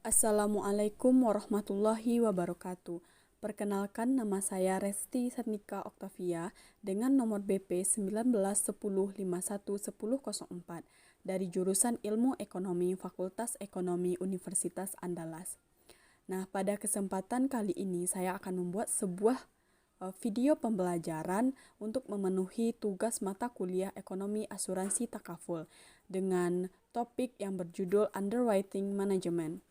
Assalamualaikum warahmatullahi wabarakatuh. Perkenalkan, nama saya Resti Satnika Oktavia dengan nomor BP 1910511004 dari jurusan Ilmu Ekonomi Fakultas Ekonomi Universitas Andalas. Nah, pada kesempatan kali ini saya akan membuat sebuah video pembelajaran untuk memenuhi tugas mata kuliah Ekonomi Asuransi Takaful dengan topik yang berjudul Underwriting Management.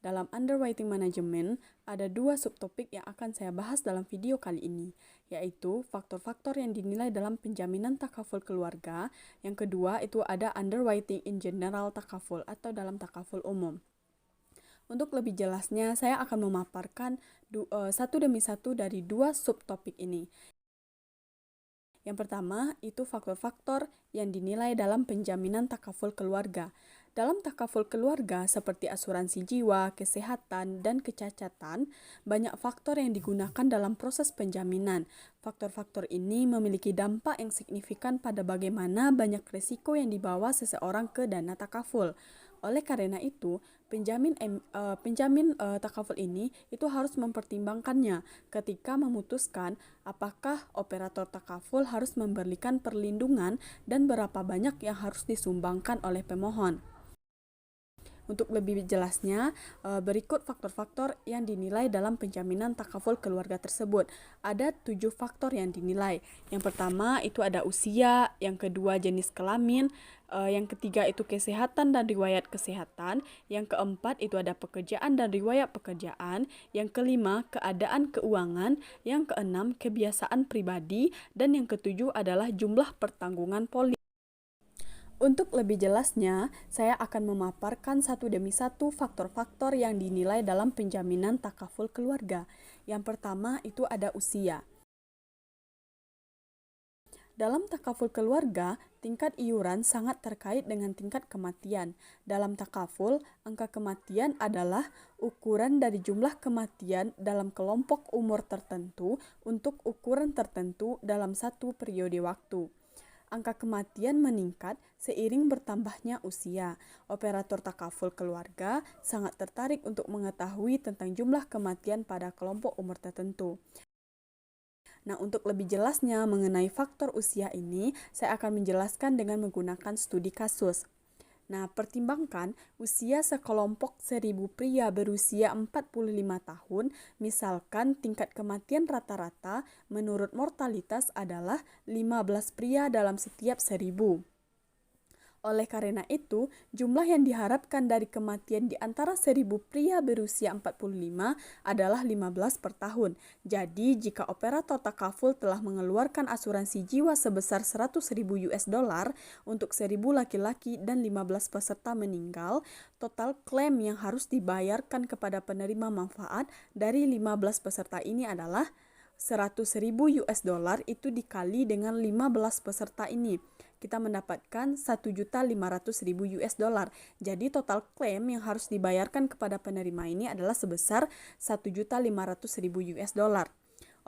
Dalam underwriting management, ada dua subtopik yang akan saya bahas dalam video kali ini, yaitu faktor-faktor yang dinilai dalam penjaminan takaful keluarga. Yang kedua, itu ada underwriting in general takaful atau dalam takaful umum. Untuk lebih jelasnya, saya akan memaparkan satu demi satu dari dua subtopik ini. Yang pertama, itu faktor-faktor yang dinilai dalam penjaminan takaful keluarga. Dalam takaful keluarga seperti asuransi jiwa, kesehatan, dan kecacatan, banyak faktor yang digunakan dalam proses penjaminan. Faktor-faktor ini memiliki dampak yang signifikan pada bagaimana banyak risiko yang dibawa seseorang ke dana takaful. Oleh karena itu, penjamin takaful ini itu harus mempertimbangkannya ketika memutuskan apakah operator takaful harus memberikan perlindungan dan berapa banyak yang harus disumbangkan oleh pemohon. Untuk lebih jelasnya, berikut faktor-faktor yang dinilai dalam penjaminan takaful keluarga tersebut. Ada 7 faktor yang dinilai. Yang pertama itu ada usia, yang kedua jenis kelamin, yang ketiga itu kesehatan dan riwayat kesehatan, yang keempat itu ada pekerjaan dan riwayat pekerjaan, yang kelima keadaan keuangan, yang keenam kebiasaan pribadi, dan yang ketujuh adalah jumlah pertanggungan polis. Untuk lebih jelasnya, saya akan memaparkan satu demi satu faktor-faktor yang dinilai dalam penjaminan takaful keluarga. Yang pertama itu ada usia. Dalam takaful keluarga, tingkat iuran sangat terkait dengan tingkat kematian. Dalam takaful, angka kematian adalah ukuran dari jumlah kematian dalam kelompok umur tertentu untuk ukuran tertentu dalam satu periode waktu. Angka kematian meningkat seiring bertambahnya usia. Operator takaful keluarga sangat tertarik untuk mengetahui tentang jumlah kematian pada kelompok umur tertentu. Nah, untuk lebih jelasnya mengenai faktor usia ini, saya akan menjelaskan dengan menggunakan studi kasus. Nah, pertimbangkan usia sekelompok 1.000 pria berusia 45 tahun, misalkan tingkat kematian rata-rata menurut mortalitas adalah 15 pria dalam setiap 1.000. Oleh karena itu, jumlah yang diharapkan dari kematian di antara 1.000 pria berusia 45 adalah 15 per tahun. Jadi, jika operator takaful telah mengeluarkan asuransi jiwa sebesar 100.000 US dollar untuk 1.000 laki-laki dan 15 peserta meninggal, total klaim yang harus dibayarkan kepada penerima manfaat dari 15 peserta ini adalah 100.000 US dollar itu dikali dengan 15 peserta ini. Kita mendapatkan 1.500.000 US dollar. Jadi total klaim yang harus dibayarkan kepada penerima ini adalah sebesar 1.500.000 US dollar.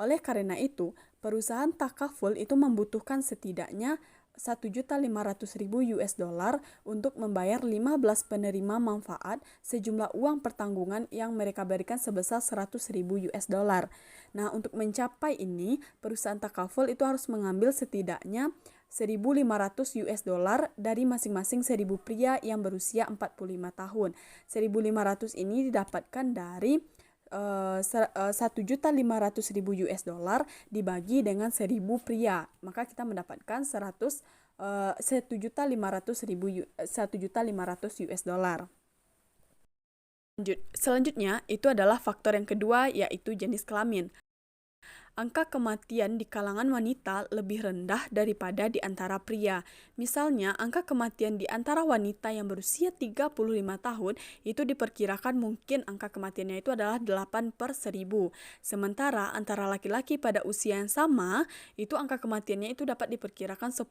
Oleh karena itu, perusahaan takaful itu membutuhkan setidaknya 1.500.000 US dollar untuk membayar 15 penerima manfaat sejumlah uang pertanggungan yang mereka berikan sebesar 100.000 US dollar. Nah, untuk mencapai ini, perusahaan takaful itu harus mengambil setidaknya 1.500 US dollar dari masing-masing 1.000 pria yang berusia 45 tahun. 1.500 ini didapatkan dari 1.500.000 US dollar dibagi dengan 1.000 pria. Maka kita mendapatkan 1.500.000 US dollar. Selanjutnya, itu adalah faktor yang kedua, yaitu jenis kelamin. Angka kematian di kalangan wanita lebih rendah daripada di antara pria. Misalnya, angka kematian di antara wanita yang berusia 35 tahun itu diperkirakan mungkin angka kematiannya itu adalah 8 per 1.000. Sementara antara laki-laki pada usia yang sama, itu angka kematiannya itu dapat diperkirakan 10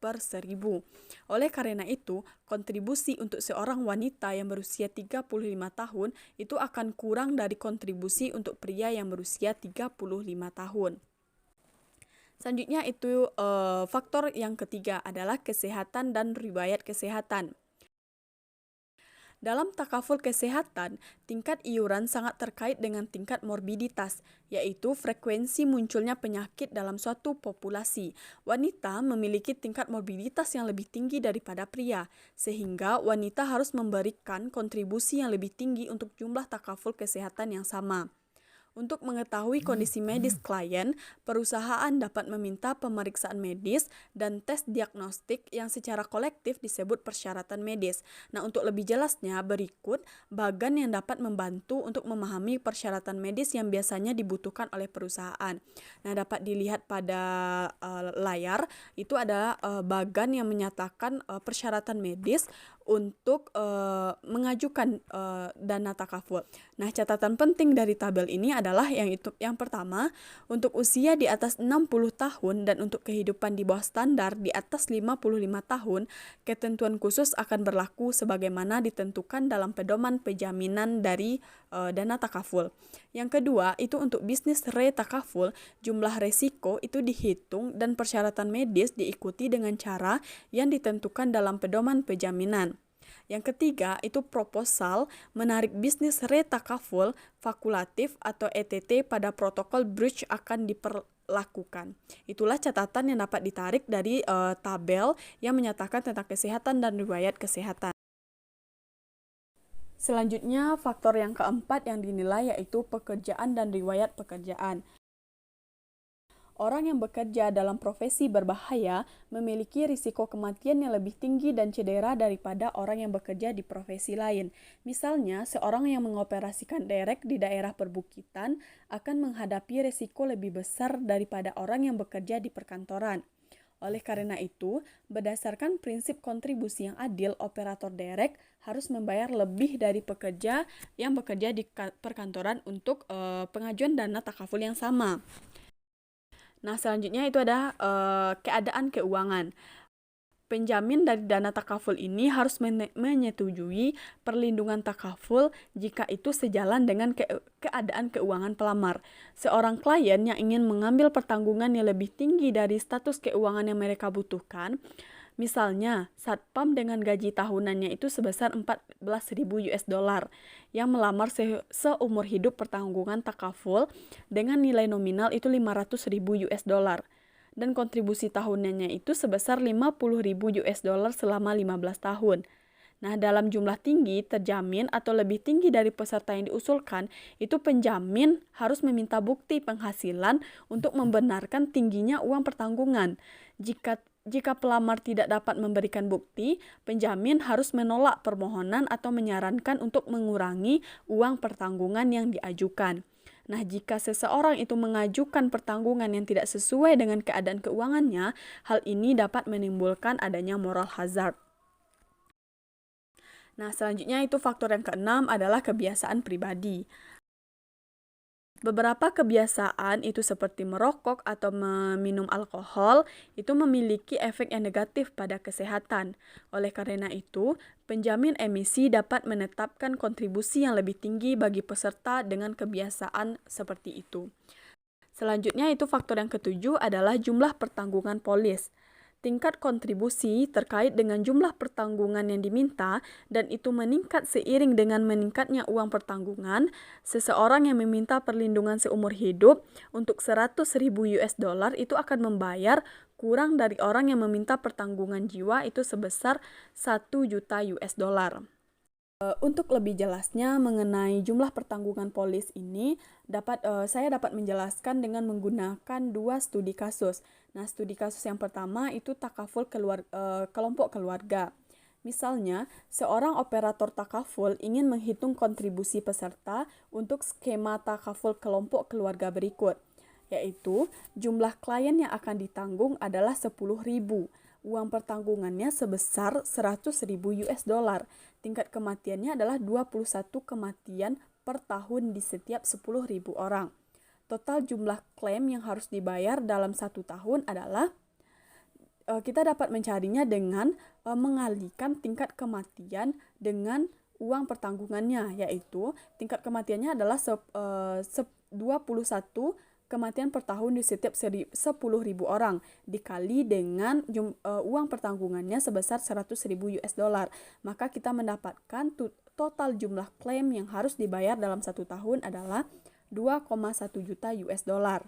per 1.000. Oleh karena itu, kontribusi untuk seorang wanita yang berusia 35 tahun itu akan kurang dari kontribusi untuk pria yang berusia 35 tahun. Selanjutnya itu faktor yang ketiga adalah kesehatan dan riwayat kesehatan. Dalam takaful kesehatan, tingkat iuran sangat terkait dengan tingkat morbiditas, yaitu frekuensi munculnya penyakit dalam suatu populasi. Wanita memiliki tingkat morbiditas yang lebih tinggi daripada pria, sehingga wanita harus memberikan kontribusi yang lebih tinggi untuk jumlah takaful kesehatan yang sama. Untuk mengetahui kondisi medis klien, perusahaan dapat meminta pemeriksaan medis dan tes diagnostik yang secara kolektif disebut persyaratan medis. Nah, untuk lebih jelasnya, berikut bagan yang dapat membantu untuk memahami persyaratan medis yang biasanya dibutuhkan oleh perusahaan. Nah, dapat dilihat pada layar, itu ada bagan yang menyatakan persyaratan medis untuk mengajukan dana takaful. Nah, catatan penting dari tabel ini adalah yang pertama, untuk usia di atas 60 tahun dan untuk kehidupan di bawah standar di atas 55 tahun, ketentuan khusus akan berlaku sebagaimana ditentukan dalam pedoman penjaminan dari dana takaful. Yang kedua, itu untuk bisnis re-takaful, jumlah resiko itu dihitung dan persyaratan medis diikuti dengan cara yang ditentukan dalam pedoman penjaminan. Yang ketiga, itu proposal menarik bisnis re-takaful fakultatif atau ETT pada protokol bridge akan diperlakukan. Itulah catatan yang dapat ditarik dari tabel yang menyatakan tentang kesehatan dan riwayat kesehatan. Selanjutnya, faktor yang keempat yang dinilai yaitu pekerjaan dan riwayat pekerjaan. Orang yang bekerja dalam profesi berbahaya memiliki risiko kematian yang lebih tinggi dan cedera daripada orang yang bekerja di profesi lain. Misalnya, seorang yang mengoperasikan derek di daerah perbukitan akan menghadapi risiko lebih besar daripada orang yang bekerja di perkantoran. Oleh karena itu, berdasarkan prinsip kontribusi yang adil, operator derek harus membayar lebih dari pekerja yang bekerja di perkantoran untuk pengajuan dana takaful yang sama. Nah, selanjutnya itu ada keadaan keuangan. Penjamin dari dana takaful ini harus menyetujui perlindungan takaful jika itu sejalan dengan keadaan keuangan pelamar. Seorang klien yang ingin mengambil pertanggungan yang lebih tinggi dari status keuangan yang mereka butuhkan, misalnya satpam dengan gaji tahunannya itu sebesar 14.000 US dollar yang melamar seumur hidup pertanggungan takaful dengan nilai nominal itu 500.000 US dollar. Dan kontribusi tahunannya itu sebesar 50.000 US dollar selama 15 tahun. Nah, dalam jumlah tinggi, terjamin atau lebih tinggi dari peserta yang diusulkan, itu penjamin harus meminta bukti penghasilan untuk membenarkan tingginya uang pertanggungan. Jika pelamar tidak dapat memberikan bukti, penjamin harus menolak permohonan atau menyarankan untuk mengurangi uang pertanggungan yang diajukan. Nah, jika seseorang itu mengajukan pertanggungan yang tidak sesuai dengan keadaan keuangannya, hal ini dapat menimbulkan adanya moral hazard. Nah, selanjutnya itu faktor yang keenam adalah kebiasaan pribadi. Beberapa kebiasaan itu seperti merokok atau meminum alkohol itu memiliki efek yang negatif pada kesehatan. Oleh karena itu, penjamin emisi dapat menetapkan kontribusi yang lebih tinggi bagi peserta dengan kebiasaan seperti itu. Selanjutnya itu faktor yang ketujuh adalah jumlah pertanggungan polis. Tingkat kontribusi terkait dengan jumlah pertanggungan yang diminta dan itu meningkat seiring dengan meningkatnya uang pertanggungan. Seseorang yang meminta perlindungan seumur hidup untuk 100.000 US dollar itu akan membayar kurang dari orang yang meminta pertanggungan jiwa itu sebesar 1 juta US dollar. Untuk lebih jelasnya mengenai jumlah pertanggungan polis ini, saya dapat menjelaskan dengan menggunakan dua studi kasus. Nah, studi kasus yang pertama itu takaful kelompok keluarga. Misalnya, seorang operator takaful ingin menghitung kontribusi peserta untuk skema takaful kelompok keluarga berikut, yaitu jumlah klien yang akan ditanggung adalah 10.000. Uang pertanggungannya sebesar 100.000 US dollar. Tingkat kematiannya adalah 21 kematian per tahun di setiap 10.000 orang. Total jumlah klaim yang harus dibayar dalam 1 tahun adalah, kita dapat mencarinya dengan mengalihkan tingkat kematian dengan uang pertanggungannya, yaitu tingkat kematiannya adalah 21 kematian per tahun di setiap 10.000 orang dikali dengan uang pertanggungannya sebesar 100.000 US dollar. Maka kita mendapatkan total jumlah klaim yang harus dibayar dalam 1 tahun adalah 2,1 juta US dollar.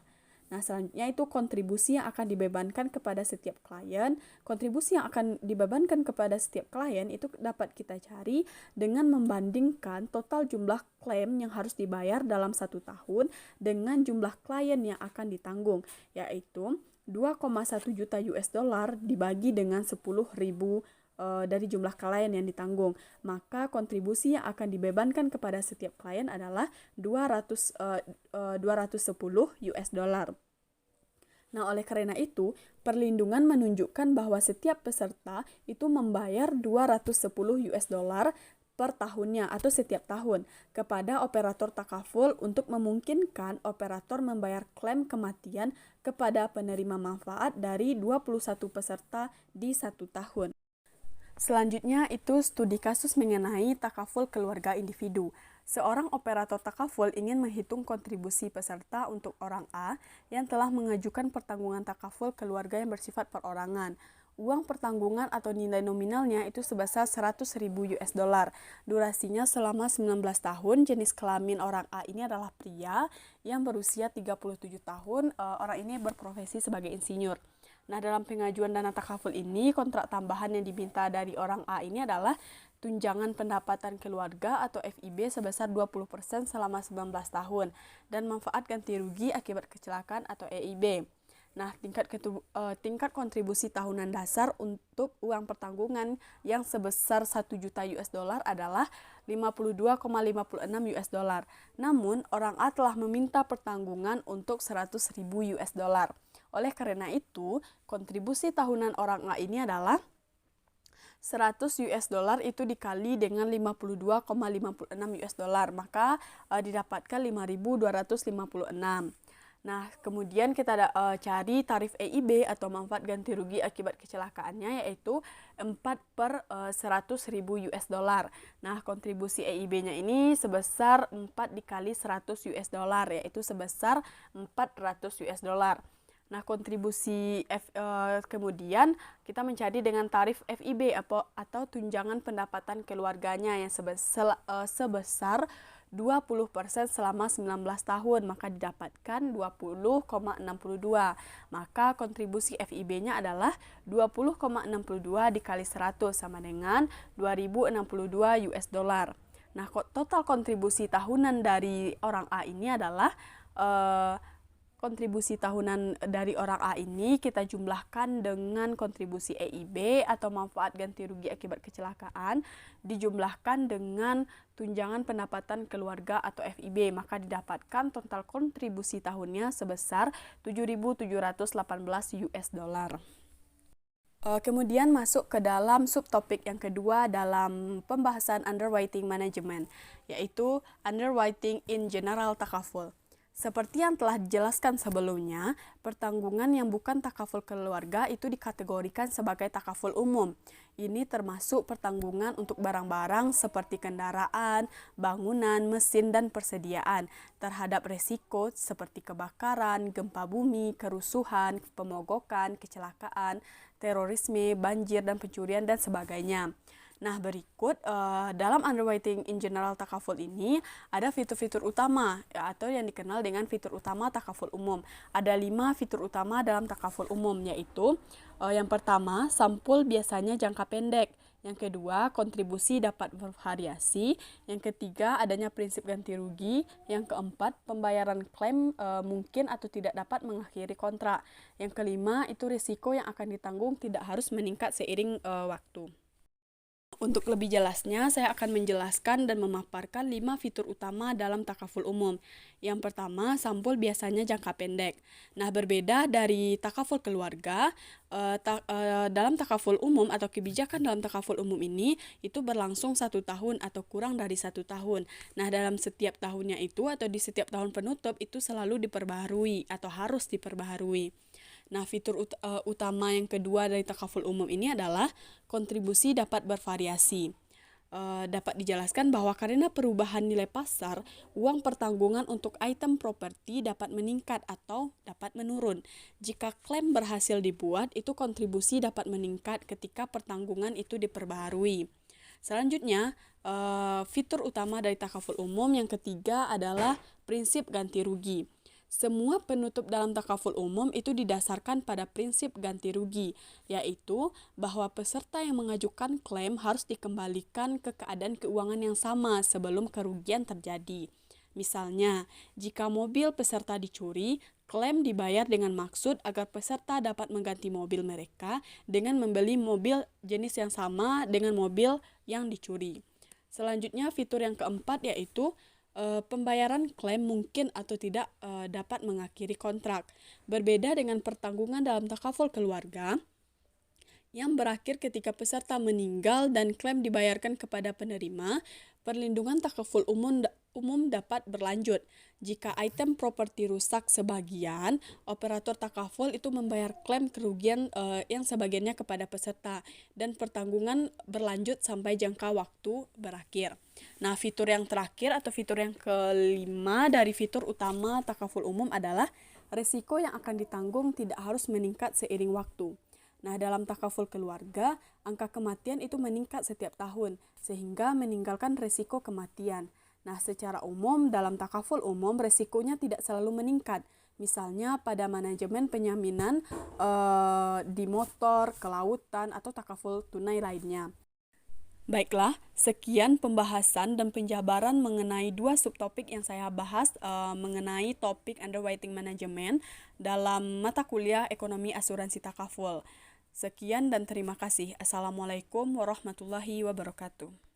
Nah, selanjutnya itu kontribusi yang akan dibebankan kepada setiap klien. Kontribusi yang akan dibebankan kepada setiap klien itu dapat kita cari dengan membandingkan total jumlah klaim yang harus dibayar dalam 1 tahun dengan jumlah klien yang akan ditanggung, yaitu 2,1 juta US dollar dibagi dengan 10.000 dari jumlah klien yang ditanggung. Maka kontribusi yang akan dibebankan kepada setiap klien adalah 210 US dollar. Nah, oleh karena itu, perlindungan menunjukkan bahwa setiap peserta itu membayar 210 US dollar per tahunnya atau setiap tahun kepada operator takaful untuk memungkinkan operator membayar klaim kematian kepada penerima manfaat dari 21 peserta di 1 tahun. Selanjutnya itu studi kasus mengenai takaful keluarga individu. Seorang operator takaful ingin menghitung kontribusi peserta untuk orang A yang telah mengajukan pertanggungan takaful keluarga yang bersifat perorangan. Uang pertanggungan atau nilai nominalnya itu sebesar 100.000 US dollar. Durasinya selama 19 tahun. Jenis kelamin orang A ini adalah pria yang berusia 37 tahun. Orang ini berprofesi sebagai insinyur. Nah, dalam pengajuan dana takaful ini, kontrak tambahan yang diminta dari orang A ini adalah tunjangan pendapatan keluarga atau FIB sebesar 20% selama 19 tahun dan manfaat ganti rugi akibat kecelakaan atau EIB. Nah, tingkat kontribusi tahunan dasar untuk uang pertanggungan yang sebesar 1 juta US dollar adalah 52,56 US dollar. Namun, orang A telah meminta pertanggungan untuk 100.000 US dollar. Oleh karena itu, kontribusi tahunan orang A ini adalah 100 US dollar itu dikali dengan 52,56 US dollar, maka didapatkan 5.256. Nah, kemudian kita cari tarif EIB atau manfaat ganti rugi akibat kecelakaannya, yaitu 4/100.000 US dollar. Nah, kontribusi EIB-nya ini sebesar 4 dikali 100 US dollar, yaitu sebesar 400 US dollar. Nah, kemudian kita mencari dengan tarif FIB atau tunjangan pendapatan keluarganya yang sebesar 20% selama 19 tahun, maka didapatkan 20,62. Maka kontribusi FIB-nya adalah 20,62 dikali 100 sama dengan 2062 US dollar. Nah, total kontribusi tahunan dari orang A ini adalah kontribusi tahunan dari orang A ini kita jumlahkan dengan kontribusi EIB atau manfaat ganti rugi akibat kecelakaan dijumlahkan dengan tunjangan pendapatan keluarga atau FIB, maka didapatkan total kontribusi tahunnya sebesar 7.718 US dollar. Kemudian masuk ke dalam subtopik yang kedua dalam pembahasan underwriting management, yaitu underwriting in general takaful. Seperti yang telah dijelaskan sebelumnya, pertanggungan yang bukan takaful keluarga itu dikategorikan sebagai takaful umum. Ini termasuk pertanggungan untuk barang-barang seperti kendaraan, bangunan, mesin, dan persediaan terhadap resiko seperti kebakaran, gempa bumi, kerusuhan, pemogokan, kecelakaan, terorisme, banjir, dan pencurian, dan sebagainya. Nah, berikut dalam underwriting in general takaful ini ada fitur-fitur utama atau yang dikenal dengan fitur utama takaful umum. Ada 5 fitur utama dalam takaful umum, yaitu yang pertama, sampul biasanya jangka pendek. Yang kedua, kontribusi dapat bervariasi. Yang ketiga, adanya prinsip ganti rugi. Yang keempat, pembayaran klaim mungkin atau tidak dapat mengakhiri kontrak. Yang kelima, itu risiko yang akan ditanggung tidak harus meningkat seiring waktu. Untuk lebih jelasnya, saya akan menjelaskan dan memaparkan 5 fitur utama dalam takaful umum. Yang pertama, sampul biasanya jangka pendek. Nah, berbeda dari takaful keluarga, dalam takaful umum atau kebijakan dalam takaful umum ini, itu berlangsung 1 tahun atau kurang dari 1 tahun. Nah, dalam setiap tahunnya itu atau di setiap tahun penutup itu selalu diperbaharui atau harus diperbaharui. Nah, fitur utama yang kedua dari takaful umum ini adalah kontribusi dapat bervariasi. Dapat dijelaskan bahwa karena perubahan nilai pasar, uang pertanggungan untuk item properti dapat meningkat atau dapat menurun. Jika klaim berhasil dibuat, itu kontribusi dapat meningkat ketika pertanggungan itu diperbaharui. Selanjutnya, fitur utama dari takaful umum yang ketiga adalah prinsip ganti rugi. Semua penutup dalam takaful umum itu didasarkan pada prinsip ganti rugi, yaitu bahwa peserta yang mengajukan klaim harus dikembalikan ke keadaan keuangan yang sama sebelum kerugian terjadi. Misalnya, jika mobil peserta dicuri, klaim dibayar dengan maksud agar peserta dapat mengganti mobil mereka dengan membeli mobil jenis yang sama dengan mobil yang dicuri. Selanjutnya, fitur yang keempat yaitu pembayaran klaim mungkin atau tidak dapat mengakhiri kontrak. Berbeda dengan pertanggungan dalam takaful keluarga yang berakhir ketika peserta meninggal dan klaim dibayarkan kepada penerima, perlindungan takaful umum dapat berlanjut. Jika item properti rusak sebagian, operator takaful itu membayar klaim kerugian yang sebagiannya kepada peserta dan pertanggungan berlanjut sampai jangka waktu berakhir. Nah, fitur yang terakhir atau fitur yang kelima dari fitur utama takaful umum adalah resiko yang akan ditanggung tidak harus meningkat seiring waktu. Nah, dalam takaful keluarga, angka kematian itu meningkat setiap tahun, sehingga meninggalkan resiko kematian. Nah, secara umum, dalam takaful umum, resikonya tidak selalu meningkat. Misalnya pada manajemen penyaminan di motor, kelautan, atau takaful tunai lainnya. Baiklah, sekian pembahasan dan penjabaran mengenai dua subtopik yang saya bahas mengenai topik underwriting management dalam mata kuliah ekonomi asuransi takaful. Sekian dan terima kasih. Assalamualaikum warahmatullahi wabarakatuh.